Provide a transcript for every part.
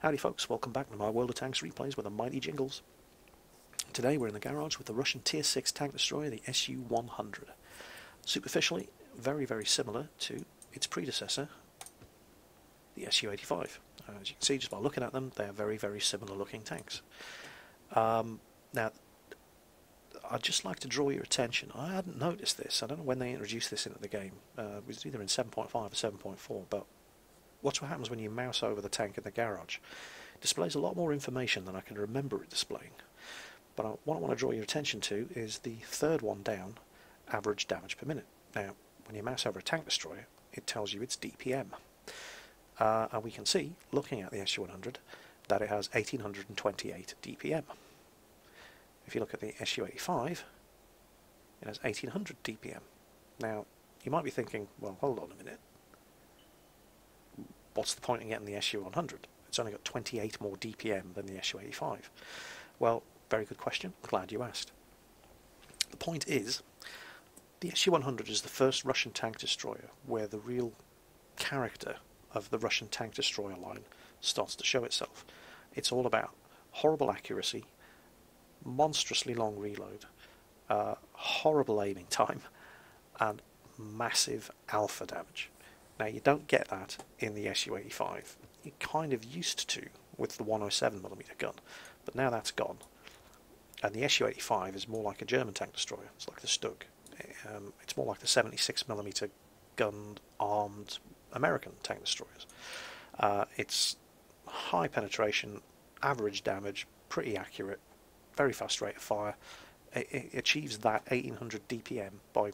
Howdy folks, welcome back to my World of Tanks replays with the mighty Jingles. Today we're in the garage with the Russian Tier 6 tank destroyer, the SU-100. Superficially, very similar to its predecessor, the SU-85. As you can see just by looking at them, they are very similar looking tanks. Now, I'd just like to draw your attention. I hadn't noticed this. I don't know when they introduced this into the game. It was either in 7.5 or 7.4, but watch what happens when you mouse over the tank in the garage. It displays a lot more information than I can remember it displaying. But what I want to draw your attention to is the third one down, average damage per minute. Now, when you mouse over a tank destroyer, it tells you its DPM. And we can see, looking at the SU-100, that it has 1828 DPM. If you look at the SU-85, it has 1800 DPM. Now, you might be thinking, well, hold on a minute. What's the point in getting the SU-100? It's only got 28 more DPM than the SU-85. Well, very good question. Glad you asked. The point is, the SU-100 is the first Russian tank destroyer where the real character of the Russian tank destroyer line starts to show itself. It's all about horrible accuracy, monstrously long reload, horrible aiming time, and massive alpha damage. Now, you don't get that in the SU-85. You kind of used to with the 107mm gun, but now that's gone. And the SU-85 is more like a German tank destroyer. It's like the Stug. It's more like the 76mm gun-armed American tank destroyers. It's high penetration, average damage, pretty accurate, very fast rate of fire. It achieves that 1800 DPM by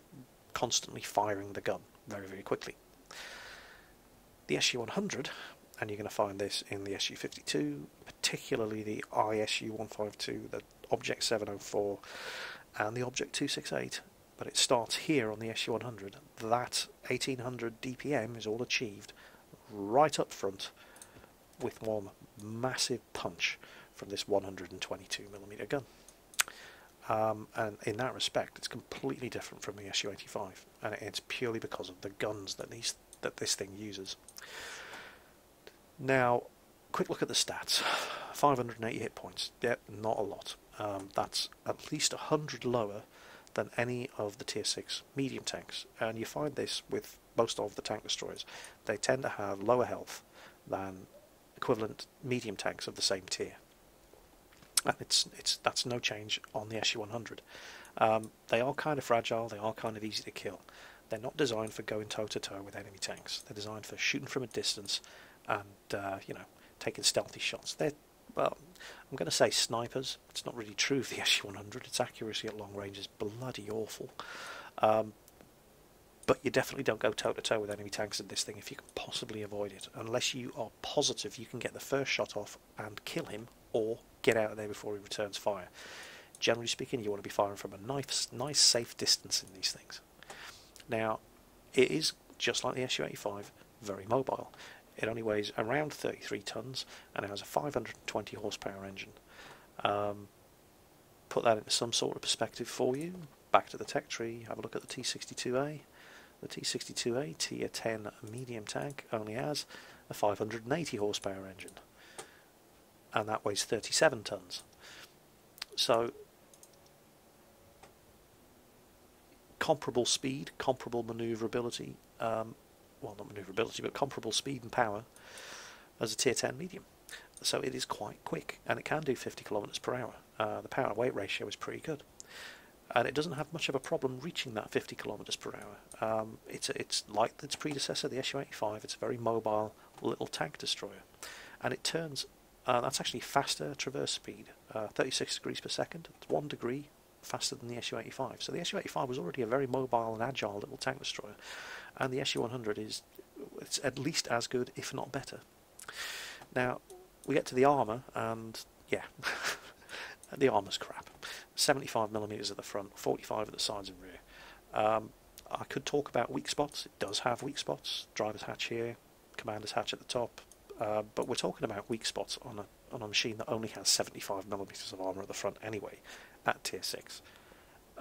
constantly firing the gun very quickly. The SU-100, and you're going to find this in the SU-52, particularly the ISU-152, the Object 704, and the Object 268, but it starts here on the SU-100. That 1800 DPM is all achieved right up front with one massive punch from this 122mm gun. And in that respect, it's completely different from the SU-85, and it's purely because of the guns that this thing uses. Now, quick look at the stats. 580 hit points. Yep, not a lot. That's at least 100 lower than any of the Tier 6 medium tanks, and you find this with most of the tank destroyers. They tend to have lower health than equivalent medium tanks of the same tier. And that's no change on the SU-100. They are kind of fragile, they are kind of easy to kill. They're not designed for going toe-to-toe with enemy tanks. They're designed for shooting from a distance and, taking stealthy shots. They're, well, I'm going to say snipers. It's not really true of the SU-100. Its accuracy at long range is bloody awful. But you definitely don't go toe-to-toe with enemy tanks in this thing if you can possibly avoid it, unless you are positive you can get the first shot off and kill him, or get out of there before he returns fire. Generally speaking, you want to be firing from a nice safe distance in these things. Now, it is, just like the SU-85, very mobile. It only weighs around 33 tons, and it has a 520 horsepower engine. Put that into some sort of perspective for you. Back to the tech tree, have a look at the T-62A. The T-62A Tier 10 medium tank only has a 580 horsepower engine, and that weighs 37 tons. So, comparable speed, comparable manoeuvrability, well, not manoeuvrability, but comparable speed and power as a Tier 10 medium. So it is quite quick, and it can do 50 kilometers per hour. The power to weight ratio is pretty good, and it doesn't have much of a problem reaching that 50 kilometers per hour. It's like its predecessor, the SU-85. It's a very mobile little tank destroyer, and it turns. That's actually faster traverse speed, 36 degrees per second. It's 1 degree faster than the SU-85. So the SU-85 was already a very mobile and agile little tank destroyer, and the SU-100 it's at least as good, if not better. Now, we get to the armour, and yeah, the armour's crap. 75mm at the front, 45 at the sides and rear. I could talk about weak spots. It does have weak spots. Driver's hatch here, commander's hatch at the top. But we're talking about weak spots on a machine that only has 75mm of armour at the front anyway, at Tier 6.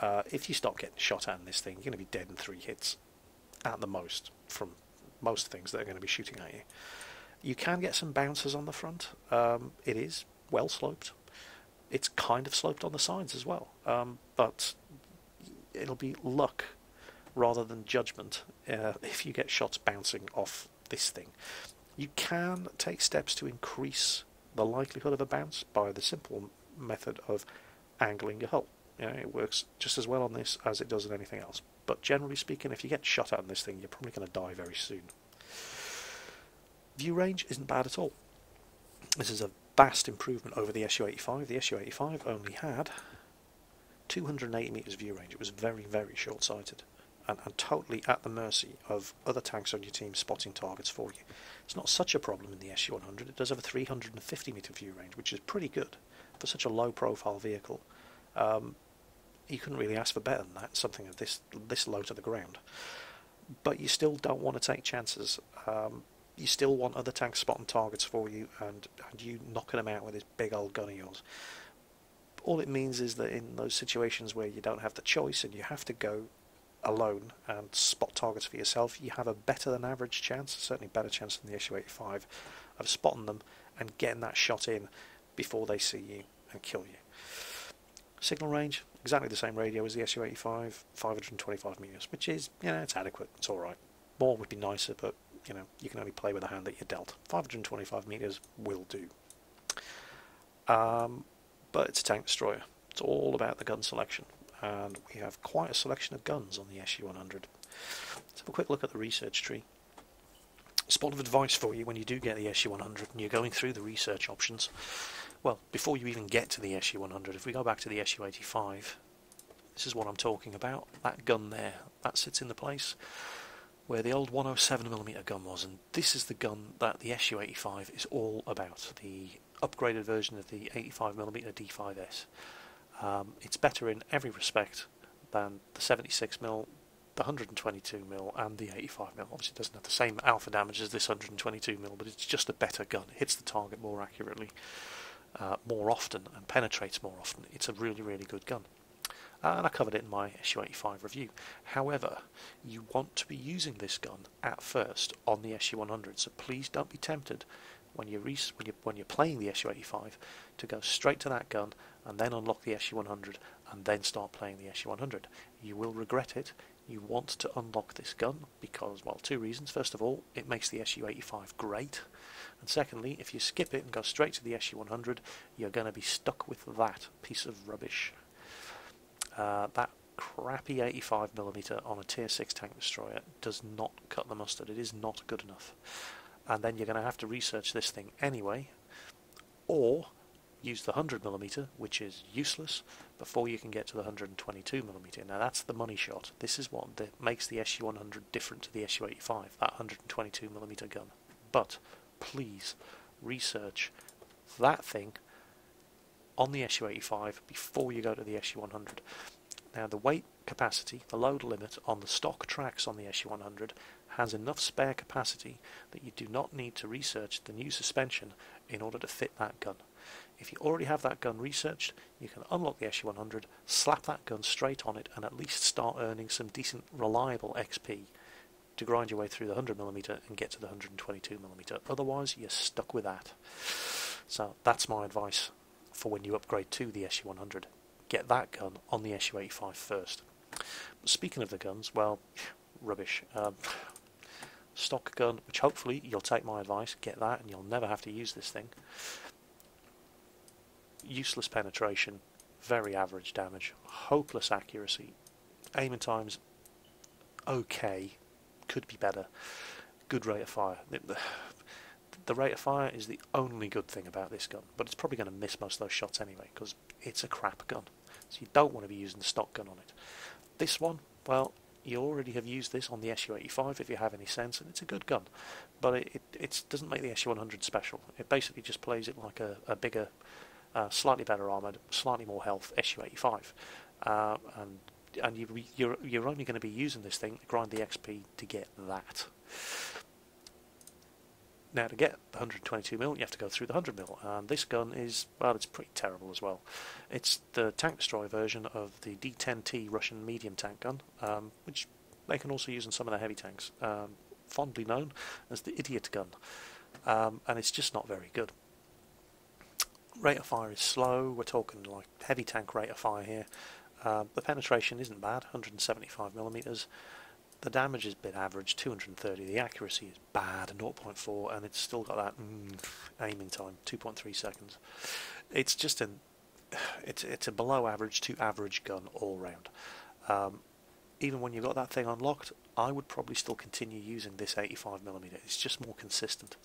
If you stop getting shot at in this thing, you're going to be dead in 3 hits, at the most, from most things that are going to be shooting at you. You can get some bouncers on the front. It is well sloped. It's kind of sloped on the sides as well, but it'll be luck rather than judgment if you get shots bouncing off this thing. You can take steps to increase the likelihood of a bounce by the simple method of angling your hull. It works just as well on this as it does on anything else. But generally speaking, if you get shot at on this thing, you're probably going to die very soon. View range isn't bad at all. This is a vast improvement over the SU-85. The SU-85 only had 280 metres view range. It was very, very short-sighted and totally at the mercy of other tanks on your team spotting targets for you. It's not such a problem in the SU-100. It does have a 350 metre view range, which is pretty good for such a low-profile vehicle. You couldn't really ask for better than that, something of this low to the ground. But you still don't want to take chances. You still want other tanks spotting targets for you and you knocking them out with this big old gun of yours. All it means is that in those situations where you don't have the choice and you have to go alone and spot targets for yourself, you have a better than average chance, certainly better chance than the SU-85, of spotting them and getting that shot in before they see you and kill you. Signal range, exactly the same radio as the SU-85, 525 metres, which is, it's adequate, it's alright. More would be nicer, but, you can only play with the hand that you're dealt. 525 metres will do. But it's a tank destroyer. It's all about the gun selection. And we have quite a selection of guns on the SU-100. Let's have a quick look at the research tree. Spot of advice for you when you do get the SU-100 and you're going through the research options. Well, before you even get to the SU-100, if we go back to the SU-85, this is what I'm talking about. That gun there, that sits in the place where the old 107mm gun was, and this is the gun that the SU-85 is all about, the upgraded version of the 85mm D5S. It's better in every respect than the 76mm, the 122mm and the 85mm. Obviously it doesn't have the same alpha damage as this 122mm, but it's just a better gun. It hits the target more accurately, more often, and penetrates more often. It's a really, really good gun. And I covered it in my SU-85 review. However, you want to be using this gun at first on the SU-100, so please don't be tempted when you're playing the SU-85 to go straight to that gun and then unlock the SU-100 and then start playing the SU-100. You will regret it. You want to unlock this gun because, well, two reasons. First of all, it makes the SU-85 great, and secondly, if you skip it and go straight to the SU-100, you're going to be stuck with that piece of rubbish. That crappy 85mm on a tier 6 tank destroyer does not cut the mustard. It is not good enough. And then you're going to have to research this thing anyway, or use the 100mm, which is useless, before you can get to the 122mm. Now that's the money shot. This is what makes the SU-100 different to the SU-85, that 122mm gun. But please research that thing on the SU-85 before you go to the SU-100. Now the weight capacity, the load limit on the stock tracks on the SU-100 has enough spare capacity that you do not need to research the new suspension in order to fit that gun. If you already have that gun researched, you can unlock the SU-100, slap that gun straight on it, and at least start earning some decent, reliable XP to grind your way through the 100mm and get to the 122mm. Otherwise, you're stuck with that. So that's my advice for when you upgrade to the SU-100. Get that gun on the SU-85 first. But speaking of the guns, well, rubbish. Stock gun, which hopefully you'll take my advice, get that and you'll never have to use this thing. Useless penetration, very average damage, hopeless accuracy, aiming times okay, could be better, good rate of fire. The rate of fire is the only good thing about this gun, but it's probably going to miss most of those shots anyway because it's a crap gun, so you don't want to be using the stock gun on it. This one, well, you already have used this on the SU-85 if you have any sense, and it's a good gun, but it doesn't make the SU-100 special. It basically just plays it like a bigger, slightly better armoured, slightly more health SU-85, and you're only going to be using this thing to grind the XP to get that. Now to get the 122mm you have to go through the 100mm, and this gun is, well, it's pretty terrible as well. It's the tank destroyer version of the D10T Russian medium tank gun, which they can also use in some of their heavy tanks, fondly known as the idiot gun. and it's just not very good. Rate of fire is slow. We're talking like heavy tank rate of fire here. The penetration isn't bad, 175mm. The damage is a bit average, 230. The accuracy is bad, 0.4, and it's still got that aiming time, 2.3 seconds. It's just it's a below average to average gun all round. Even when you've got that thing unlocked, I would probably still continue using this 85mm. It's just more consistent.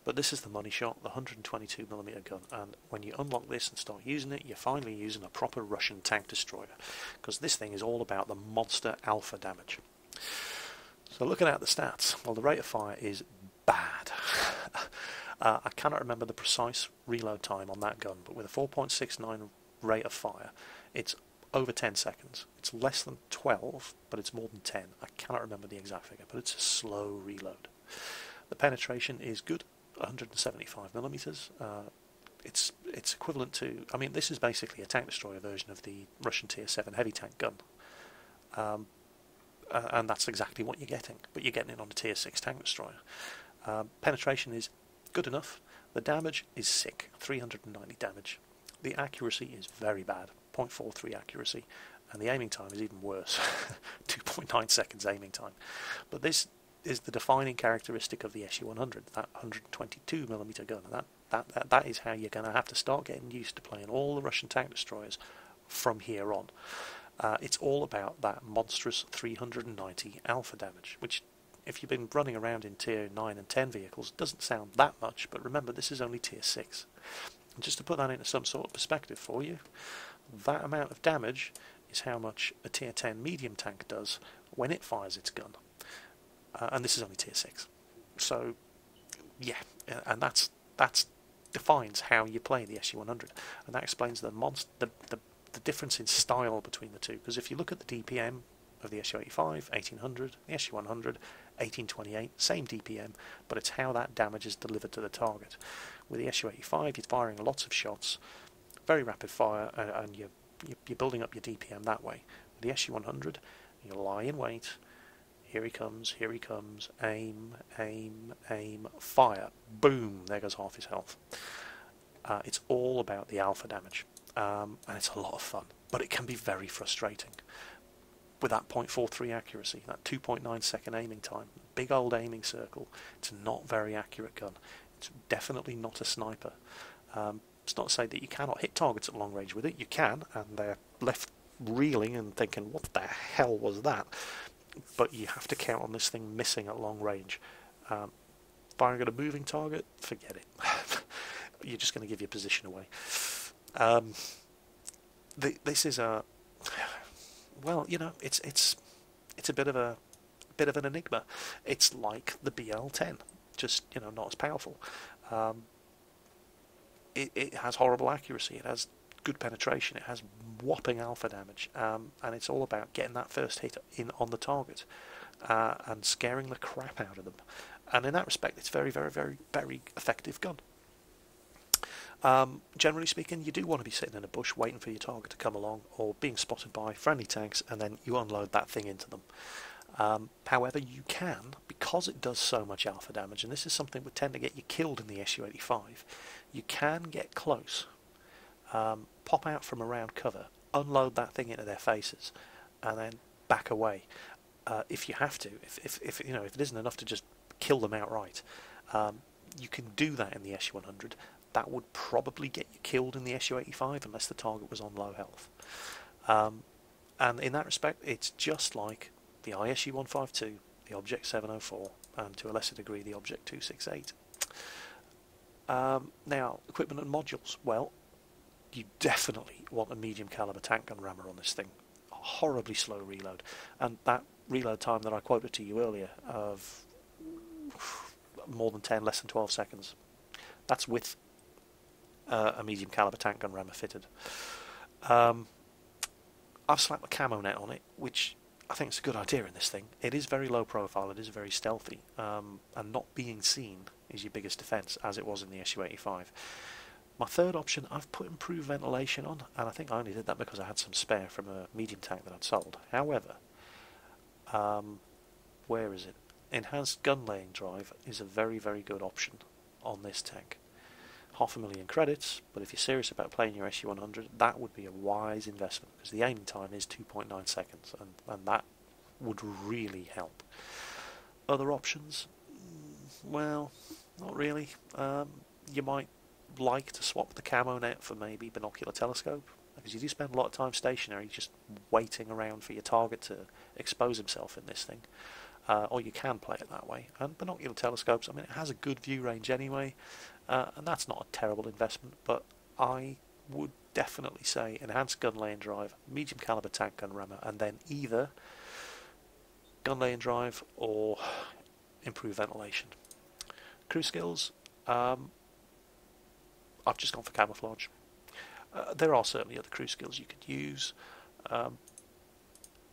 But this is the money shot, the 122mm gun, and when you unlock this and start using it, you're finally using a proper Russian tank destroyer, because this thing is all about the monster alpha damage. So looking at the stats, well, the rate of fire is bad. I cannot remember the precise reload time on that gun, but with a 4.69 rate of fire, it's over 10 seconds. It's less than 12, but it's more than 10. I cannot remember the exact figure, but it's a slow reload. The penetration is good, 175mm. It's equivalent to, I mean, this is basically a tank destroyer version of the Russian Tier 7 heavy tank gun. And that's exactly what you're getting, but you're getting it on a Tier 6 tank destroyer. Penetration is good enough. The damage is sick, 390 damage. The accuracy is very bad, 0.43 accuracy, and the aiming time is even worse, 2.9 seconds aiming time. But this is the defining characteristic of the SU-100, that 122mm gun, and that is how you're going to have to start getting used to playing all the Russian tank destroyers from here on. It's all about that monstrous 390 alpha damage, which, if you've been running around in Tier 9 and 10 vehicles, doesn't sound that much, but remember, this is only Tier 6. And just to put that into some sort of perspective for you, that amount of damage is how much a Tier 10 medium tank does when it fires its gun. And this is only Tier 6. So, yeah, and that's defines how you play the SU-100, and that explains the difference in style between the two. Because if you look at the DPM of the SU-85, 1800, the SU-100, 1828, same DPM, but it's how that damage is delivered to the target. With the SU-85, you're firing lots of shots, very rapid fire, and you're building up your DPM that way. With the SU-100, you lie in wait. Here he comes, aim, aim, aim, fire, boom, there goes half his health. It's all about the alpha damage, and it's a lot of fun, but it can be very frustrating. With that 0.43 accuracy, that 2.9 second aiming time, big old aiming circle, it's not very accurate gun. It's definitely not a sniper. It's not to say that you cannot hit targets at long range with it, you can, and they're left reeling and thinking, what the hell was that? But you have to count on this thing missing at long range. Firing at a moving target, forget it. You're just going to give your position away. This is a, well, you know, it's a bit of an enigma. It's like the BL-10, just, you know, not as powerful. It has horrible accuracy. It has good penetration. It has whopping alpha damage, and it's all about getting that first hit in on the target and scaring the crap out of them. And in that respect, it's very, very, very, very effective gun. Generally speaking, you do want to be sitting in a bush waiting for your target to come along, or being spotted by friendly tanks, and then you unload that thing into them. However, you can, because it does so much alpha damage, and this is something that would tend to get you killed in the SU-85, you can get close, pop out from around cover, unload that thing into their faces, and then back away if you have to. If you know, if it isn't enough to just kill them outright, you can do that in the SU-100. That would probably get you killed in the SU-85 unless the target was on low health. And in that respect, it's just like the ISU-152, the Object 704, and to a lesser degree the Object 268. Now, equipment and modules. Well, you definitely want a medium caliber tank gun rammer on this thing. Horribly slow reload, and that reload time that I quoted to you earlier of more than 10, less than 12 seconds. That's with a medium caliber tank gun rammer fitted. I've slapped the camo net on it, which I think is a good idea in this thing. It is very low profile, it is very stealthy, and not being seen is your biggest defence, as it was in the SU-85. My third option, I've put improved ventilation on, and I think I only did that because I had some spare from a medium tank that I'd sold. However, where is it? Enhanced gun laying drive is a very, very good option. on this tank. 500,000 credits, but if you're serious about playing your SU-100, that would be a wise investment, because the aiming time is 2.9 seconds, and that would really help. Other options? Well, not really. You might like to swap the camo net for maybe binocular telescope, because you do spend a lot of time stationary just waiting around for your target to expose himself in this thing. Or you can play it that way. And binocular telescopes, I mean, it has a good view range anyway, and that's not a terrible investment, but I would definitely say enhanced gun lane drive, medium caliber tank gun rammer, and then either gun lane drive or improved ventilation. Crew skills, I've just gone for camouflage. There are certainly other crew skills you could use,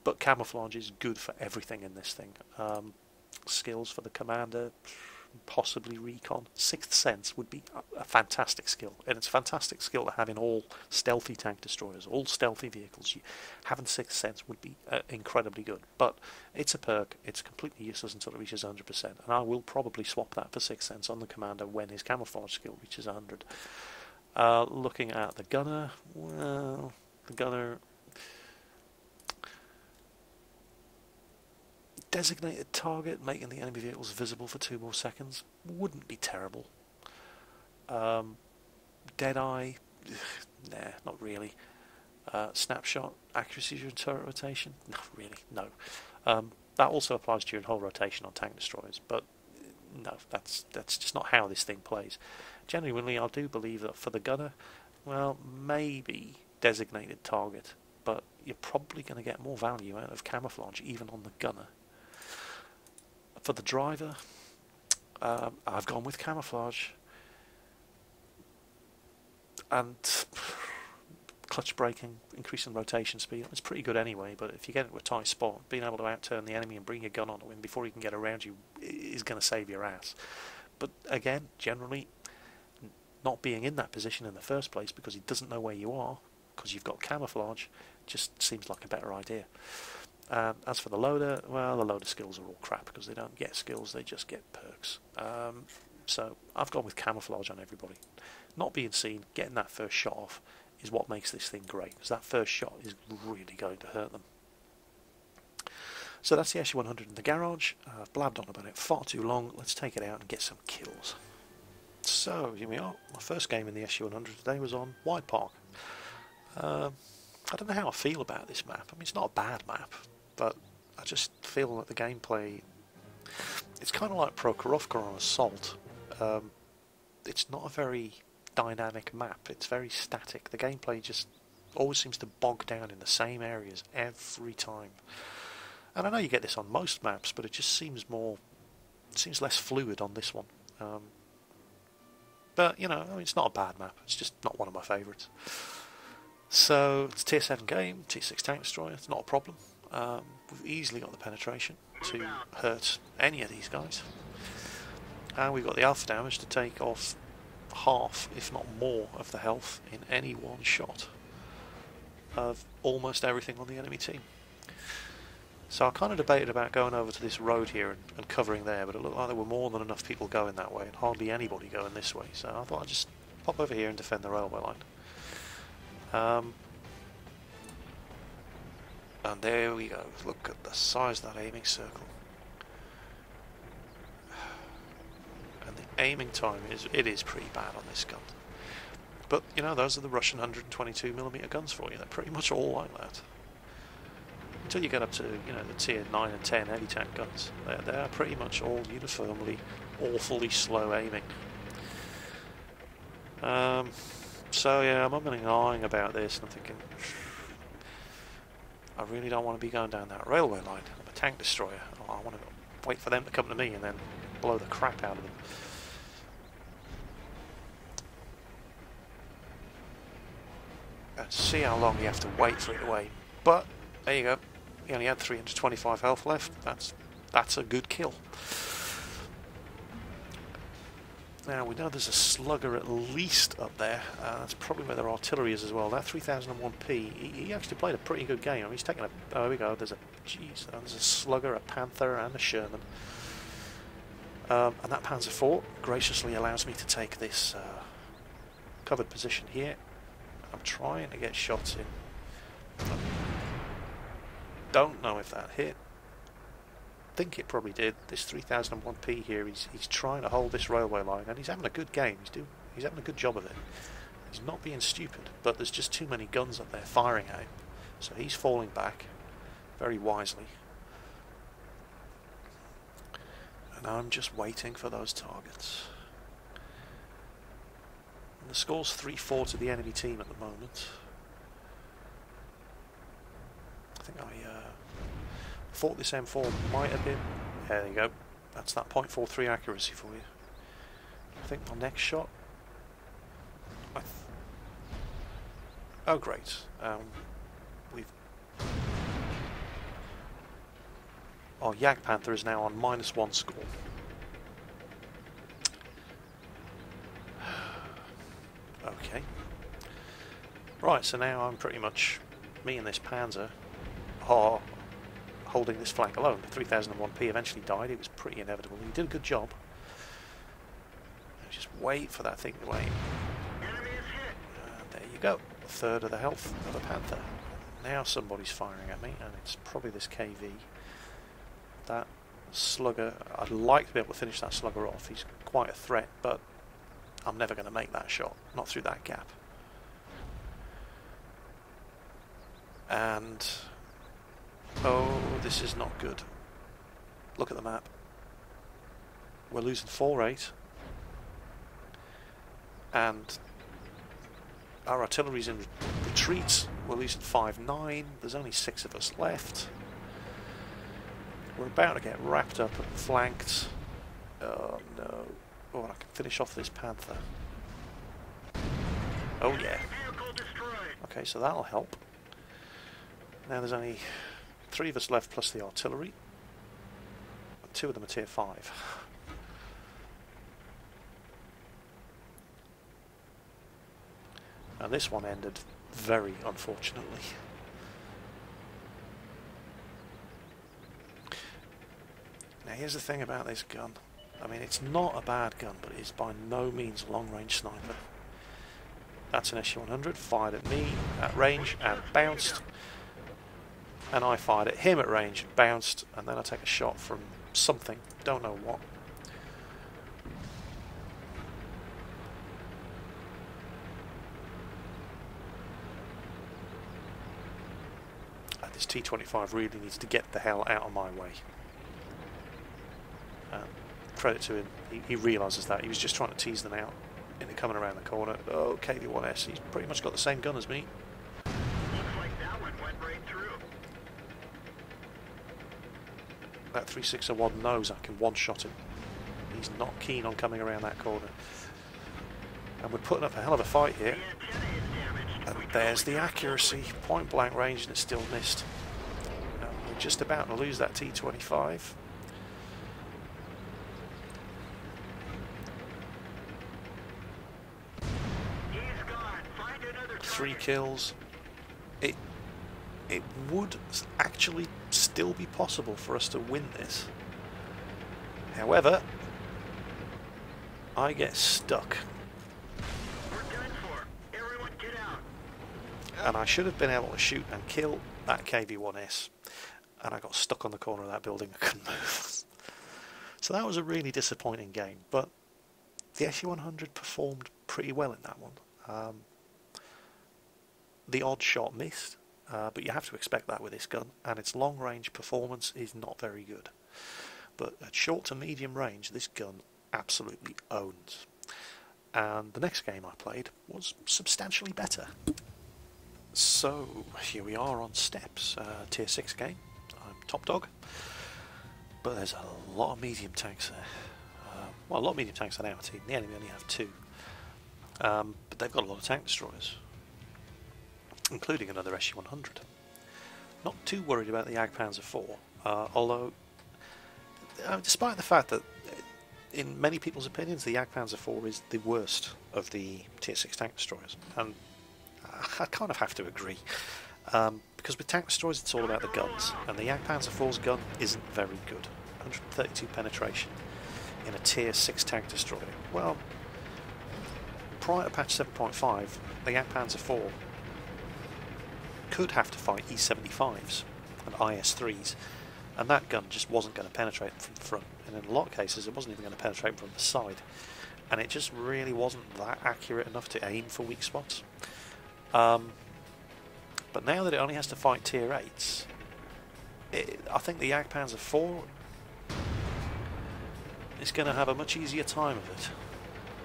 but camouflage is good for everything in this thing. Skills for the commander, possibly recon. Sixth sense would be a fantastic skill, and it's a fantastic skill to have in all stealthy tank destroyers, all stealthy vehicles. Having sixth sense would be incredibly good, but it's a perk. It's completely useless until it reaches 100%, and I will probably swap that for sixth sense on the commander when his camouflage skill reaches 100. Looking at the gunner, well, the gunner, designated target, making the enemy vehicles visible for 2 more seconds, wouldn't be terrible. Deadeye, nah, not really. Snapshot, accuracy during turret rotation, not really, no. That also applies during hull rotation on tank destroyers, but no, that's just not how this thing plays. Genuinely, I do believe that for the gunner, well, maybe designated target, but you're probably going to get more value out of camouflage even on the gunner. For the driver, I've gone with camouflage, and clutch braking, increasing rotation speed, it's pretty good anyway, but if you get into a tight spot, being able to outturn the enemy and bring your gun onto him before he can get around you is going to save your ass. But again, generally, not being in that position in the first place because he doesn't know where you are, because you've got camouflage, just seems like a better idea. As for the loader, well, the loader skills are all crap because they don't get skills, they just get perks. So I've gone with camouflage on everybody. Not being seen, getting that first shot off is what makes this thing great, because that first shot is really going to hurt them. So that's the SU-100 in the garage. I've blabbed on about it far too long. Let's take it out and get some kills. So here we are. My first game in the SU-100 today was on White Park. I don't know how I feel about this map. I mean, it's not a bad map, but I just feel that the gameplay, it's kind of like Prokhorovka on Assault. It's not a very dynamic map. It's very static. The gameplay just always seems to bog down in the same areas every time. And I know you get this on most maps, but it just seems less fluid on this one. But, you know, I mean, it's not a bad map. It's just not one of my favourites. So, it's a tier 7 game, tier 6 tank destroyer, it's not a problem. We've easily got the penetration to hurt any of these guys. And we've got the alpha damage to take off half, if not more, of the health in any one shot of almost everything on the enemy team. So I kind of debated about going over to this road here and covering there, but it looked like there were more than enough people going that way and hardly anybody going this way, so I thought I'd just pop over here and defend the railway line. And there we go. Look at the size of that aiming circle. And the aiming time is pretty bad on this gun. But, you know, those are the Russian 122mm guns for you. They're pretty much all like that. Until you get up to, you know, the tier 9 and 10 heavy tank guns. They are pretty much all uniformly awfully slow aiming. So yeah, I'm umming and ahhing about this, and I'm thinking, I really don't want to be going down that railway line. I'm a tank destroyer. I want to wait for them to come to me and then blow the crap out of them. And see how long you have to wait for it to aim. But there you go. He only had 325 health left. That's a good kill. Now we know there's a slugger at least up there. That's probably where their artillery is as well. That 3001p, he actually played a pretty good game. I mean, he's taken a. Oh, here we go. There's a slugger, a panther, and a Sherman. And that Panzer IV graciously allows me to take this covered position here. I'm trying to get shots in. Don't know if that hit. Think it probably did. This 3001p here, he's trying to hold this railway line, and he's having a good game. He's having a good job of it. He's not being stupid, but there's just too many guns up there firing at him, so he's falling back very wisely. And I'm just waiting for those targets. And the score's 3-4 to the enemy team at the moment. I think I thought this M4 might have been... There you go. That's that .43 accuracy for you. I think my next shot... Oh great. Our Jagd Panther is now on -1 score. Okay. Right, so now I'm pretty much... Me and this Panzer are holding this flank alone. The 3001p eventually died. It was pretty inevitable. He did a good job. Just wait for that thing to aim. And there you go. A third of the health of a Panther. Now somebody's firing at me, and it's probably this KV. That slugger, I'd like to be able to finish that slugger off. He's quite a threat, but I'm never going to make that shot. Not through that gap. And... oh, this is not good. Look at the map. We're losing 4-8. And our artillery's in retreat. We're losing 5-9. There's only 6 of us left. We're about to get wrapped up and flanked. Oh no. Oh, I can finish off this Panther. Oh yeah. Okay, so that'll help. Now there's only 3 of us left plus the artillery. 2 of them are tier 5. And this one ended very unfortunately. Now here's the thing about this gun. I mean, it's not a bad gun, but it's by no means a long-range sniper. That's an SU-100 fired at me at range and bounced. And I fired at him at range and bounced, and then I take a shot from something, don't know what. And this T-25 really needs to get the hell out of my way. Credit to him, he realises that. He was just trying to tease them out into coming around the corner. Oh, KV-1S, he's pretty much got the same gun as me. Looks like that one went right through. That 361 knows I can one-shot him. He's not keen on coming around that corner. And we're putting up a hell of a fight here. And there's the accuracy. Point blank range, and it's still missed. And we're just about to lose that T-25. 3 kills. It would actually still be possible for us to win this. However, I get stuck. We're done for. Everyone get out. And I should have been able to shoot and kill that KV-1S. And I got stuck on the corner of that building. I couldn't move. So that was a really disappointing game. But the SU-100 performed pretty well in that one. The odd shot missed, but you have to expect that with this gun, and its long-range performance is not very good. But at short to medium range, this gun absolutely owns. And the next game I played was substantially better. So here we are on steps, tier 6 game. I'm top dog, but there's a lot of medium tanks there. Well, a lot of medium tanks on our team. The enemy only have 2, but they've got a lot of tank destroyers, including another SU-100. Not too worried about the Jagd Panzer IV, although, despite the fact that, in many people's opinions, the Jagd Panzer IV is the worst of the tier 6 tank destroyers, and I kind of have to agree, because with tank destroyers it's all about the guns, and the Jagd Panzer IV's gun isn't very good. 132 penetration in a tier 6 tank destroyer? Well, prior to patch 7.5, the Jagdpanzer 4 could have to fight E75s and IS3s, and that gun just wasn't going to penetrate them from the front, and in a lot of cases it wasn't even going to penetrate them from the side, and it just really wasn't that accurate enough to aim for weak spots. But now that it only has to fight tier 8s, I think the Jagdpanzer 4 is going to have a much easier time of it.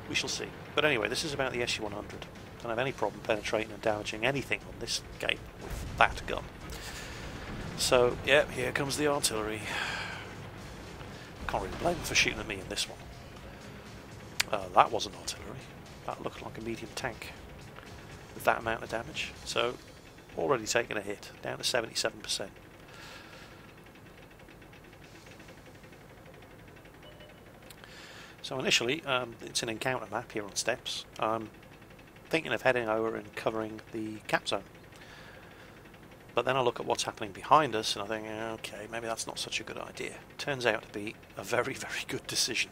We shall see. But anyway, this is about the SU-100. Don't have any problem penetrating and damaging anything on this game with that gun. So, yeah, here comes the artillery. Can't really blame them for shooting at me in this one. That wasn't artillery. That looked like a medium tank with that amount of damage. So, already taking a hit, down to 77%. So initially, it's an encounter map here on steps. I'm thinking of heading over and covering the cap zone. But then I look at what's happening behind us and I think, okay, maybe that's not such a good idea. Turns out to be a very, very good decision.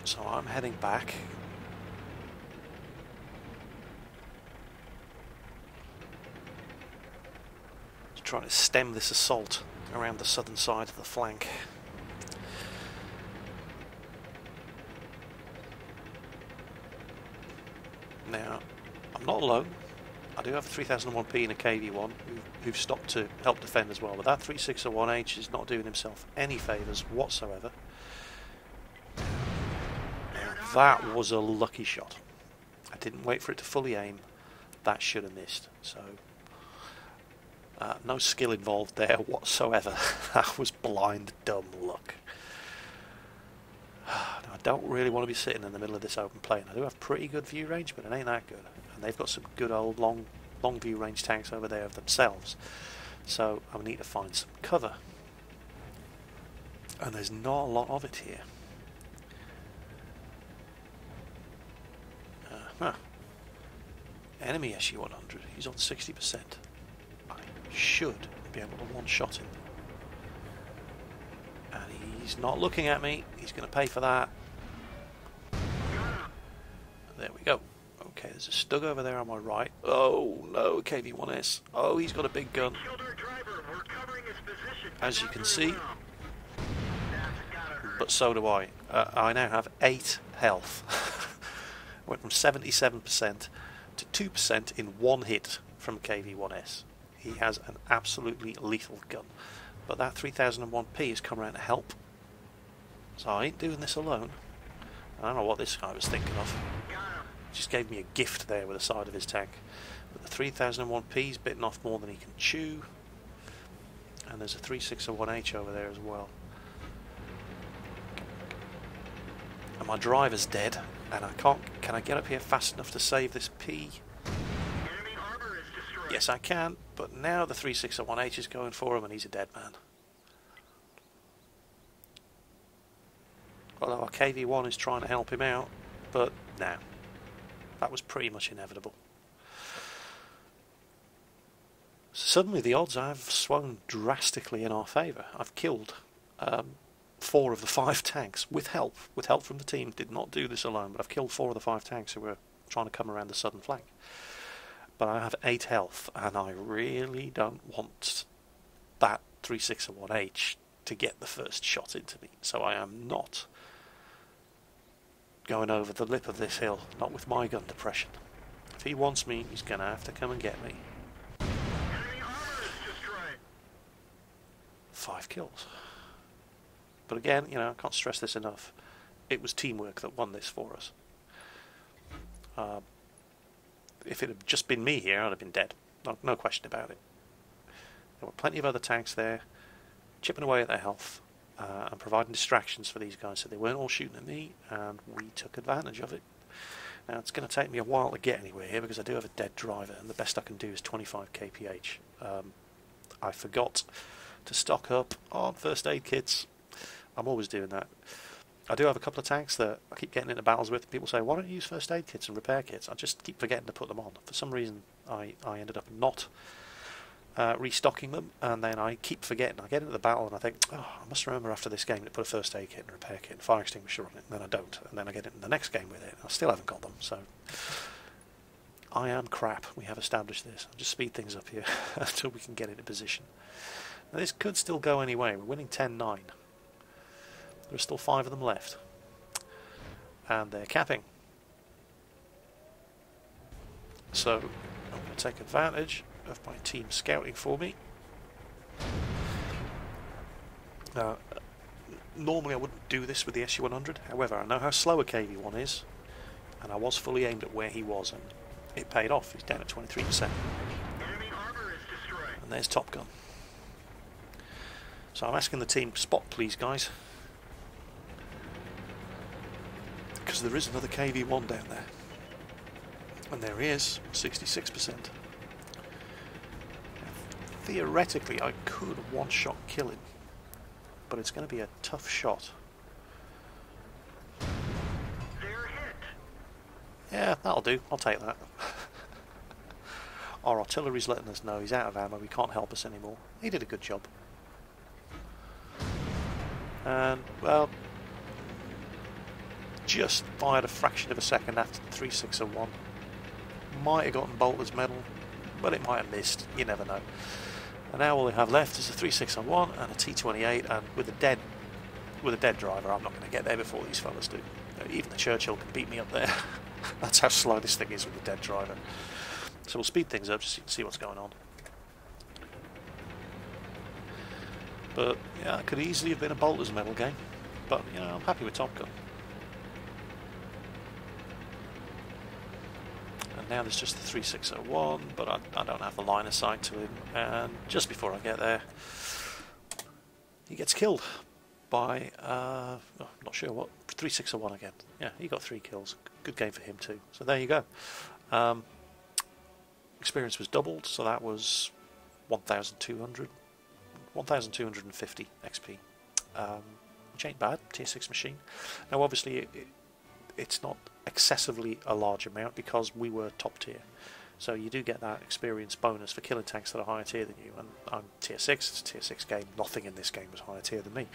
So I'm heading back. Trying to stem this assault around the southern side of the flank. Now, I'm not alone. I do have a 3001P and a KV-1 who've stopped to help defend as well, but that 361H is not doing himself any favours whatsoever. Now, that was a lucky shot. I didn't wait for it to fully aim. That should have missed. So. No skill involved there whatsoever. That was blind, dumb luck. Now, I don't really want to be sitting in the middle of this open plain. I do have pretty good view range, but it ain't that good. And they've got some good old long view range tanks over there of themselves. So I need to find some cover. And there's not a lot of it here. Enemy SU-100. He's on 60%. Should be able to one-shot him. And he's not looking at me. He's going to pay for that. There we go. Okay, there's a Stug over there on my right. Oh, no, KV-1S. Oh, he's got a big gun. As you can see. But so do I. I now have 8 health. Went from 77% to 2% in one hit from KV-1S. He has an absolutely lethal gun. But that 3001P has come around to help. So I ain't doing this alone. I don't know what this guy was thinking of. He just gave me a gift there with the side of his tank. But the 3001P's bitten off more than he can chew. And there's a 361H over there as well. And my driver's dead. And I can't... Can I get up here fast enough to save this P? Yes, I can, but now the 361H is going for him and he's a dead man. Although our KV-1 is trying to help him out, but no. That was pretty much inevitable. Suddenly the odds have swung drastically in our favour. I've killed 4 of the 5 tanks with help from the team. Did not do this alone, but I've killed 4 of the 5 tanks who were trying to come around the southern flank. But I have 8 health, and I really don't want that 361H to get the first shot into me. So I am not going over the lip of this hill, not with my gun depression. If he wants me, he's going to have to come and get me. 5 kills. But again, you know, I can't stress this enough. It was teamwork that won this for us. If it had just been me here, I'd have been dead. No question about it. There were plenty of other tanks there, chipping away at their health, and providing distractions for these guys, so they weren't all shooting at me, and we took advantage of it. Now, it's going to take me a while to get anywhere here, because I do have a dead driver, and the best I can do is 25 kph. I forgot to stock up on first aid kits. I'm always doing that. I do have a couple of tanks that I keep getting into battles with. People say, why don't you use first aid kits and repair kits? I just keep forgetting to put them on. For some reason, I ended up not restocking them, and then I keep forgetting. I get into the battle and I think, oh, I must remember after this game to put a first aid kit and repair kit and fire extinguisher on it, and then I don't. And then I get into the next game with it, and I still haven't got them. So I am crap. We have established this. I'll just speed things up here until we can get into position. Now this could still go anyway. We're winning 10-9. There are still 5 of them left. And they're capping. So I'm going to take advantage of my team scouting for me. Normally I wouldn't do this with the SU-100. However, I know how slow a KV-1 is. And I was fully aimed at where he was. And it paid off. He's down at 23%. Enemy armor is destroyed. And there's Top Gun. So I'm asking the team, spot please guys. Because there is another KV-1 down there. And there he is, 66%. Theoretically I could one-shot kill him. But it's going to be a tough shot. They're hit. Yeah, that'll do. I'll take that. Our artillery's letting us know he's out of ammo. He can't help us anymore. He did a good job. And, well, just fired a fraction of a second after the 3.601. Might have gotten Bolter's medal, but it might have missed. You never know. And now all they have left is a 3.601 and a T28, and with a dead driver, I'm not going to get there before these fellas do. Even the Churchill can beat me up there. That's how slow this thing is with the dead driver. So we'll speed things up just so you can see what's going on. But yeah, it could easily have been a Bolter's medal game. But you know, I'm happy with Top Gun. And now there's just the 3.601, but I don't have the line of sight to him. And just before I get there, he gets killed by I'm not sure what, 3.601 again. Yeah, he got 3 kills. Good game for him too. So there you go. Experience was doubled, so that was 1,250 XP, which ain't bad. Tier 6 machine. Now obviously it's not excessively a large amount because we were top tier, so you do get that experience bonus for killing tanks that are higher tier than you, and I'm tier 6, it's a tier 6 game. Nothing in this game was higher tier than me,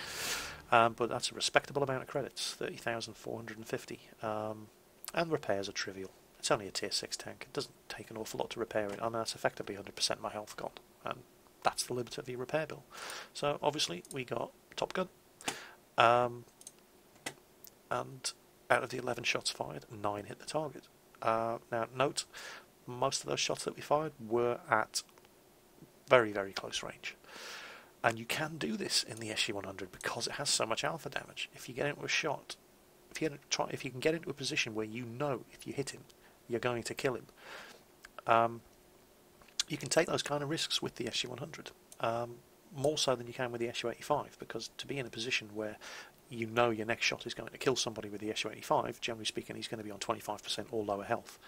but that's a respectable amount of credits, 30,450, and repairs are trivial. It's only a tier 6 tank. It doesn't take an awful lot to repair it, and that's effectively 100% of my health gone, and that's the limit of your repair bill. So obviously we got Top Gun, and out of the 11 shots fired, 9 hit the target. Now note, most of those shots that we fired were at very, very close range. And you can do this in the SU-100 because it has so much alpha damage. If you get into a shot, if you can get into a position where you know if you hit him, you're going to kill him, you can take those kind of risks with the SU-100. More so than you can with the SU-85, because to be in a position where you know your next shot is going to kill somebody with the SU-85, generally speaking he's going to be on 25% or lower health.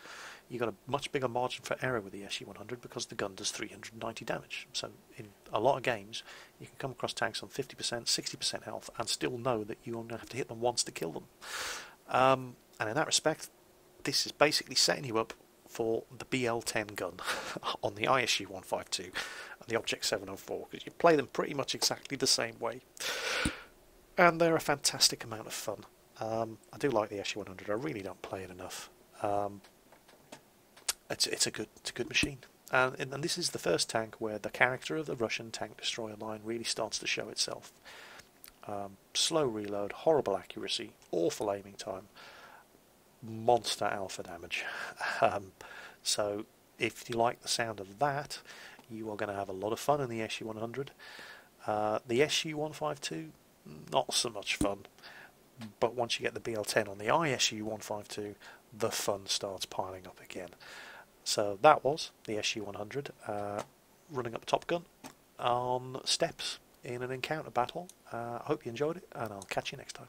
You've got a much bigger margin for error with the SU-100 because the gun does 390 damage. So in a lot of games you can come across tanks on 50%, 60% health and still know that you only have to hit them once to kill them. And in that respect, this is basically setting you up for the BL-10 gun on the ISU-152 and the Object 704, because you play them pretty much exactly the same way. And they're a fantastic amount of fun. I do like the SU-100. I really don't play it enough. It's a good machine. And this is the first tank where the character of the Russian tank destroyer line really starts to show itself. Slow reload, horrible accuracy, awful aiming time, monster alpha damage. So if you like the sound of that, you are going to have a lot of fun in the SU-100. The SU-152, not so much fun, but once you get the BL-10 on the ISU-152, the fun starts piling up again. So that was the SU-100 running up Top Gun on steps in an encounter battle. I hope you enjoyed it, and I'll catch you next time.